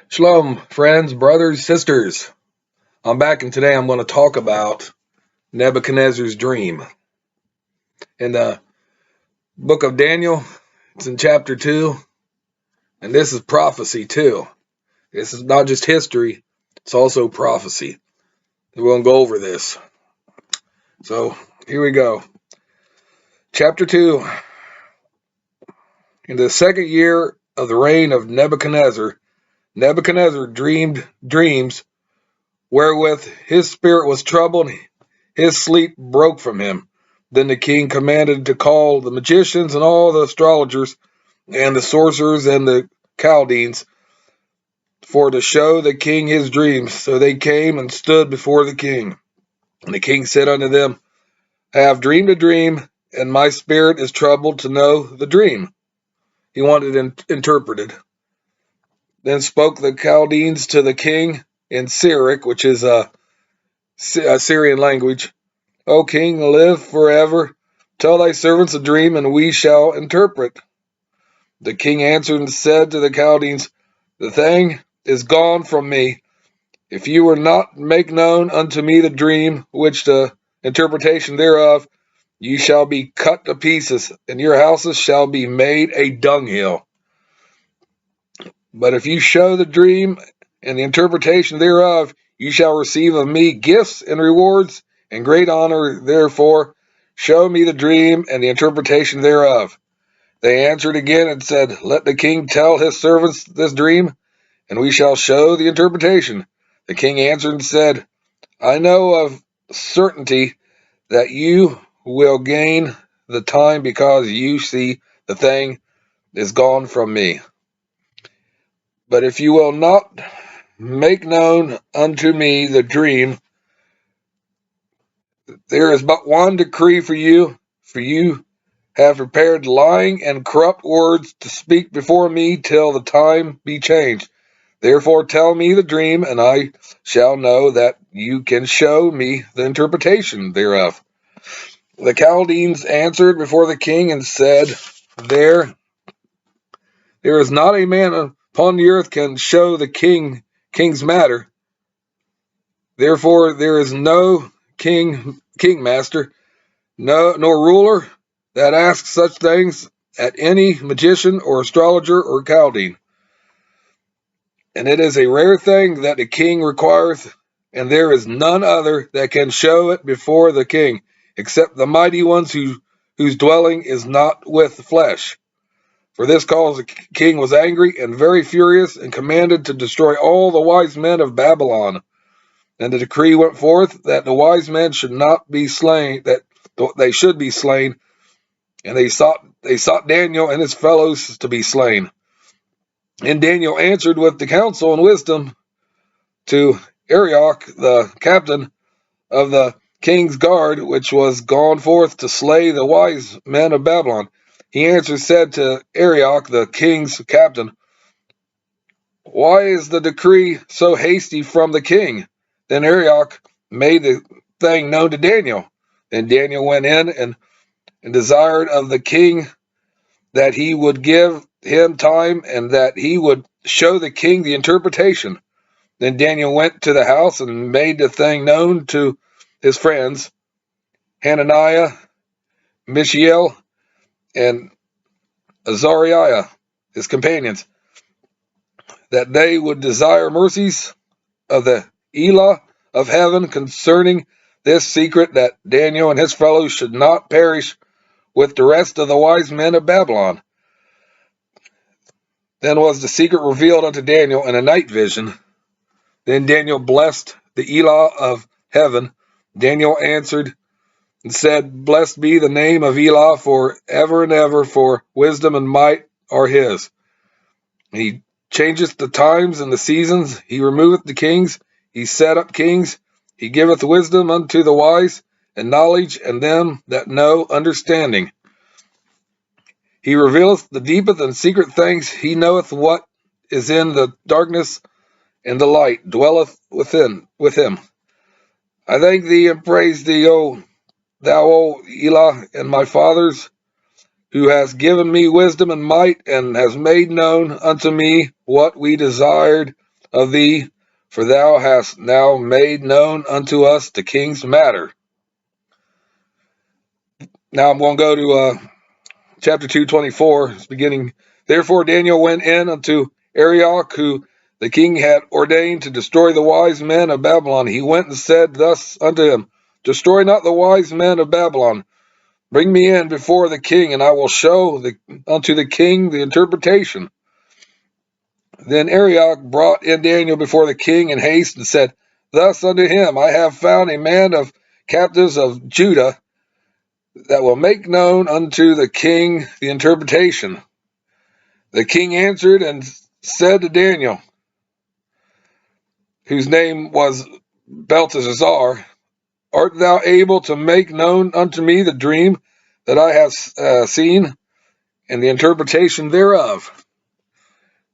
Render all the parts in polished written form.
Shalom, friends, brothers, sisters. I'm back, and today I'm going to talk about Nebuchadnezzar's dream. In the book of Daniel, it's in chapter 2, and this is prophecy too. This is not just history, it's also prophecy. We're going to go over this. So, here we go. Chapter 2. In the second year of the reign of Nebuchadnezzar, Nebuchadnezzar dreamed dreams wherewith his spirit was troubled, his sleep broke from him. Then the king commanded to call the magicians and all the astrologers and the sorcerers and the Chaldeans for to show the king his dreams. So they came and stood before the king. And the king said unto them, I have dreamed a dream, and my spirit is troubled to know the dream. He wanted it interpreted. Then spoke the Chaldeans to the king in Syriac, which is a Syrian language. O king, live forever. Tell thy servants a dream, and we shall interpret. The king answered and said to the Chaldeans, The thing is gone from me. If you will not make known unto me the dream, which the interpretation thereof, you shall be cut to pieces, and your houses shall be made a dunghill. But if you show the dream and the interpretation thereof, you shall receive of me gifts and rewards and great honor. Therefore, show me the dream and the interpretation thereof. They answered again and said, Let the king tell his servants this dream, and we shall show the interpretation. The king answered and said, I know of certainty that you will gain the time, because you see the thing is gone from me. But if you will not make known unto me the dream, there is but one decree for you have prepared lying and corrupt words to speak before me till the time be changed. Therefore tell me the dream, and I shall know that you can show me the interpretation thereof. The Chaldeans answered before the king and said, There is not a man upon the earth can show the king's matter. Therefore there is no kingmaster, nor ruler that asks such things at any magician or astrologer or Chaldean. And it is a rare thing that the king requireth, and there is none other that can show it before the king, except the mighty ones whose dwelling is not with flesh. For this cause the king was angry and very furious, and commanded to destroy all the wise men of Babylon. And the decree went forth that the wise men should not be slain, that they should be slain, and they sought Daniel and his fellows to be slain. And Daniel answered with the counsel and wisdom to Arioch, the captain of the king's guard, which was gone forth to slay the wise men of Babylon. He answered, said to Arioch, the king's captain, Why is the decree so hasty from the king? Then Arioch made the thing known to Daniel. Then Daniel went in and desired of the king that he would give him time, and that he would show the king the interpretation. Then Daniel went to the house and made the thing known to his friends, Hananiah, Mishael, and Azariah, his companions, that they would desire mercies of the Elah of heaven concerning this secret, that Daniel and his fellows should not perish with the rest of the wise men of Babylon. Then was the secret revealed unto Daniel in a night vision. Then Daniel blessed the Elah of heaven. Daniel answered and said, Blessed be the name of Elah for ever and ever, for wisdom and might are his. And he changeth the times and the seasons. He removeth the kings. He set up kings. He giveth wisdom unto the wise, and knowledge, and them that know understanding. He revealeth the deepest and secret things. He knoweth what is in the darkness, and the light dwelleth with him. I thank thee and praise thee, thou, O Elah, and my fathers, who hast given me wisdom and might, and has made known unto me what we desired of thee, for thou hast now made known unto us the king's matter. Now I'm going to go to chapter 2:24, beginning. Therefore Daniel went in unto Arioch, who the king had ordained to destroy the wise men of Babylon. He went and said thus unto him, Destroy not the wise men of Babylon. Bring me in before the king, and I will show unto the king the interpretation. Then Arioch brought in Daniel before the king in haste, and said thus unto him, I have found a man of captives of Judah, that will make known unto the king the interpretation. The king answered and said to Daniel, whose name was Belteshazzar, Art thou able to make known unto me the dream that I have seen, and the interpretation thereof?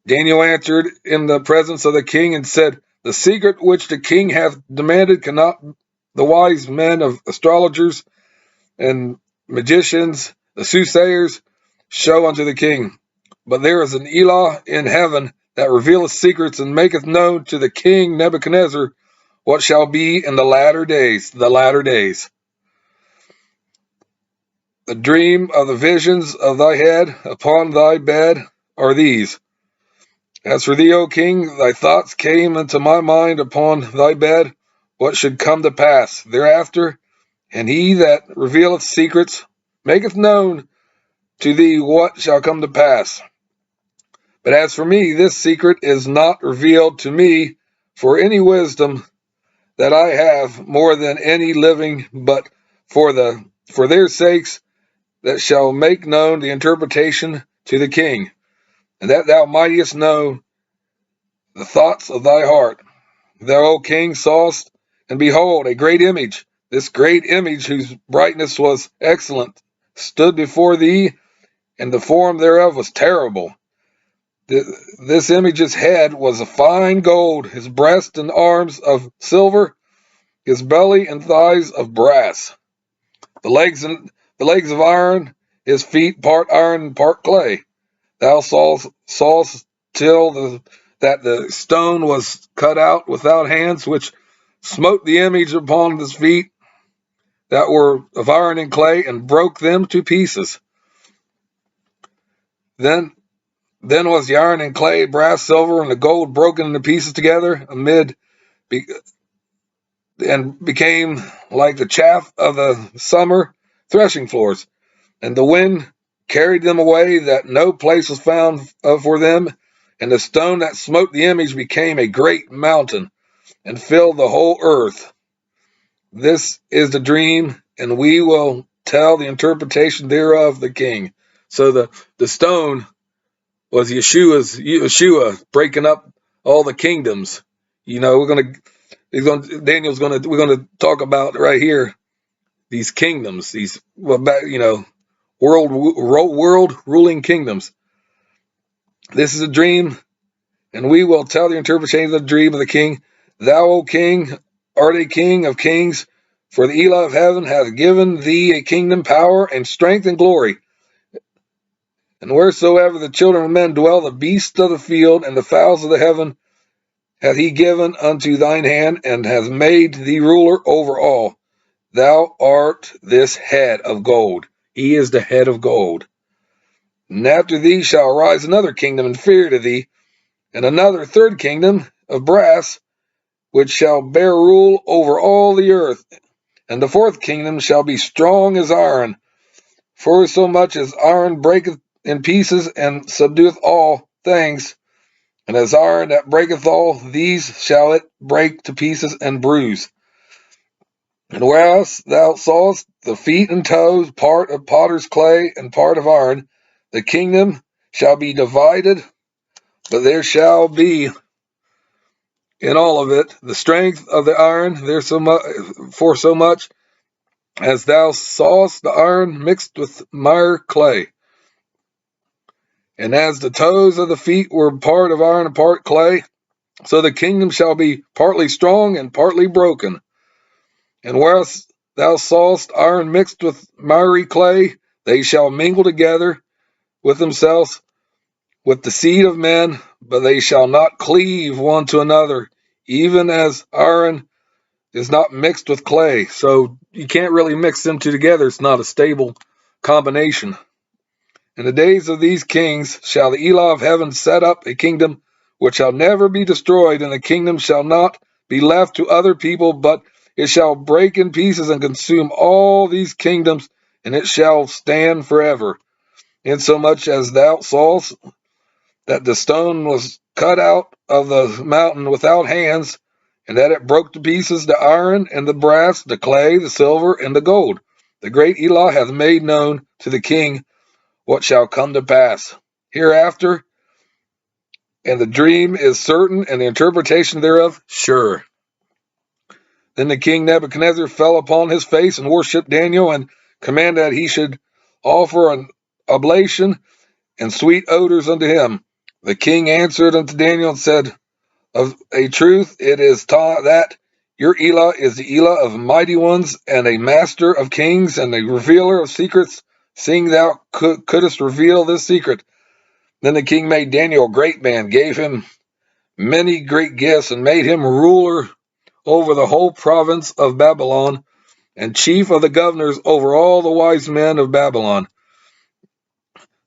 Daniel answered in the presence of the king and said, The secret which the king hath demanded cannot the wise men of astrologers and magicians, the soothsayers, show unto the king. But there is an Elah in heaven that revealeth secrets, and maketh known to the king Nebuchadnezzar what shall be in the latter days. The latter days. The dream of the visions of thy head upon thy bed are these. As for thee, O king, thy thoughts came into my mind upon thy bed, what should come to pass thereafter, and he that revealeth secrets maketh known to thee what shall come to pass. But as for me, this secret is not revealed to me for any wisdom that I have more than any living, but for their sakes that shall make known the interpretation to the king, and that thou mightest know the thoughts of thy heart. Thou, O king, sawest, and behold, a great image. This great image, whose brightness was excellent, stood before thee, and the form thereof was terrible. This image's head was of fine gold, his breast and arms of silver, his belly and thighs of brass, the legs of iron, his feet part iron and part clay. Thou sawest till that the stone was cut out without hands, which smote the image upon his feet that were of iron and clay, and broke them to pieces. Then was the iron and clay, brass, silver, and the gold broken into pieces together and became like the chaff of the summer threshing floors. And the wind carried them away, that no place was found for them. And the stone that smote the image became a great mountain, and filled the whole earth. This is the dream, and we will tell the interpretation thereof the king. So the stone was Yeshua breaking up all the kingdoms. You know, we're gonna talk about right here these kingdoms, these world ruling kingdoms. This is a dream, and we will tell the interpretation of the dream of the king. Thou, O king, art a king of kings, for the Elah of heaven hath given thee a kingdom, power, and strength, and glory. And wheresoever the children of men dwell, the beasts of the field and the fowls of the heaven hath he given unto thine hand, and hath made thee ruler over all. Thou art this head of gold. He is the head of gold. And after thee shall arise another kingdom inferior to thee, and another third kingdom of brass, which shall bear rule over all the earth. And the fourth kingdom shall be strong as iron, for so much as iron breaketh in pieces and subdueth all things, and as iron that breaketh all these shall it break to pieces and bruise. And whereas thou sawest the feet and toes, part of potter's clay and part of iron, the kingdom shall be divided, but there shall be in all of it the strength of the iron, for so much as thou sawest the iron mixed with mire clay. And as the toes of the feet were part of iron and part clay, so the kingdom shall be partly strong and partly broken. And whereas thou sawest iron mixed with miry clay, they shall mingle together with themselves with the seed of men, but they shall not cleave one to another, even as iron is not mixed with clay. So you can't really mix them two together. It's not a stable combination. In the days of these kings shall the Elah of heaven set up a kingdom which shall never be destroyed, and the kingdom shall not be left to other people, but it shall break in pieces and consume all these kingdoms, and it shall stand forever. Insomuch as thou sawest that the stone was cut out of the mountain without hands, and that it broke to pieces the iron and the brass, the clay, the silver, and the gold. The great Elah hath made known to the king what shall come to pass hereafter, and the dream is certain, and the interpretation thereof sure. Then the king Nebuchadnezzar fell upon his face and worshipped Daniel, and commanded that he should offer an oblation and sweet odors unto him. The king answered unto Daniel and said, Of a truth it is taught that your Elah is the Elah of mighty ones, and a master of kings, and a revealer of secrets, seeing thou couldst reveal this secret. Then the king made Daniel a great man, gave him many great gifts, and made him ruler over the whole province of Babylon, and chief of the governors over all the wise men of Babylon.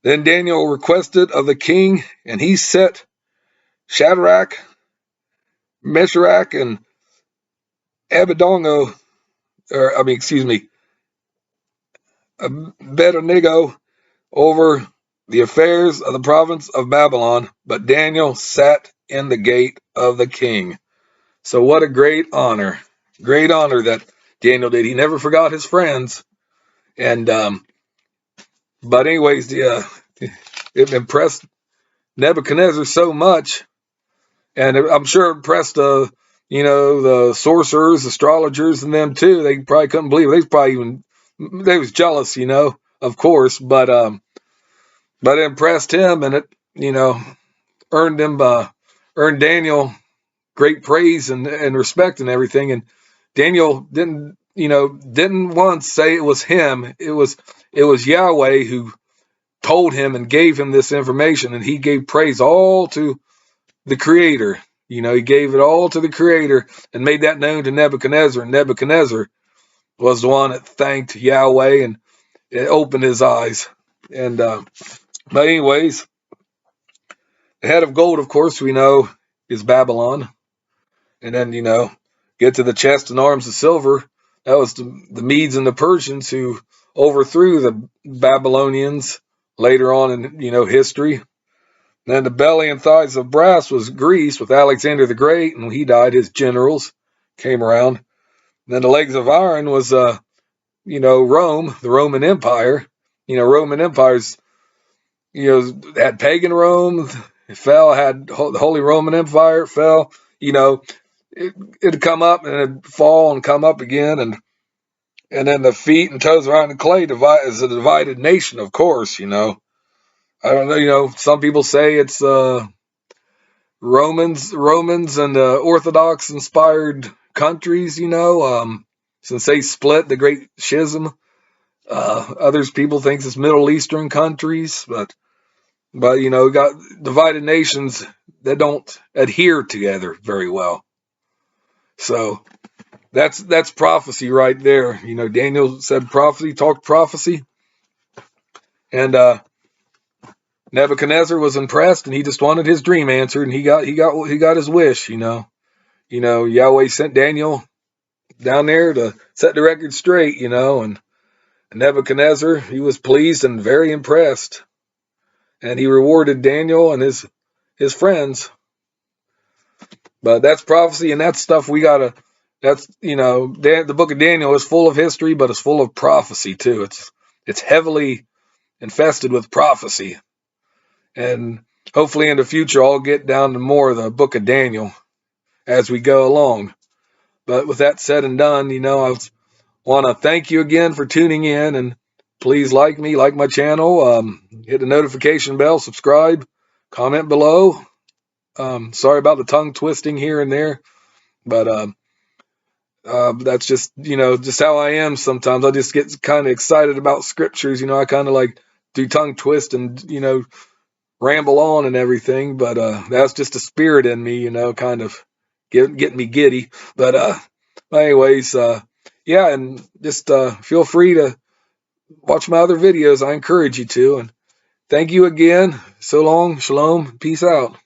Then Daniel requested of the king, and he set Shadrach, Meshach, and Abednego, Abednego over the affairs of the province of Babylon, but Daniel sat in the gate of the king. So what a great honor that Daniel did. He never forgot his friends. And, but anyways, it impressed Nebuchadnezzar so much, and I'm sure it impressed, the sorcerers, astrologers, and them too. They probably couldn't believe it. They was jealous, of course, but it impressed him, and it, earned Daniel great praise and respect and everything. And Daniel didn't once say it was him. It was Yahweh who told him and gave him this information, and he gave praise all to the Creator. He gave it all to the Creator and made that known to Nebuchadnezzar. And Nebuchadnezzar was the one that thanked Yahweh, and it opened his eyes. And but anyways, the head of gold, of course, we know is Babylon. And then, get to the chest and arms of silver. That was the Medes and the Persians who overthrew the Babylonians later on in, history. And then the belly and thighs of brass was Greece with Alexander the Great, and when he died, his generals came around. And then the legs of iron was, Rome, the Roman Empire. Roman Empires, had pagan Rome, it fell, had the Holy Roman Empire, it fell, it'd come up and it'd fall and come up again. And then the feet and toes around the clay is a divided nation, of course, I don't know, some people say it's Romans and Orthodox inspired countries, since they split, the Great Schism. Others people think it's Middle Eastern countries, but got divided nations that don't adhere together very well. So that's prophecy right there. Daniel said prophecy, talked prophecy, and Nebuchadnezzar was impressed, and he just wanted his dream answered, and he got his wish. Yahweh sent Daniel down there to set the record straight. And Nebuchadnezzar, he was pleased and very impressed, and he rewarded Daniel and his friends. But that's prophecy, and that's stuff the book of Daniel is full of history, but it's full of prophecy too. It's heavily infested with prophecy. And hopefully in the future, I'll get down to more of the book of Daniel as we go along. But with that said and done, I want to thank you again for tuning in, and please like my channel, hit the notification bell, subscribe, comment below. Sorry about the tongue twisting here and there, but that's just how I am sometimes. I just get kind of excited about scriptures. I kind of like do tongue twist and ramble on and everything, but that's just a spirit in me, kind of getting me giddy. But anyways, yeah, and just feel free to watch my other videos. I encourage you to. And thank you again. So long, shalom, peace out.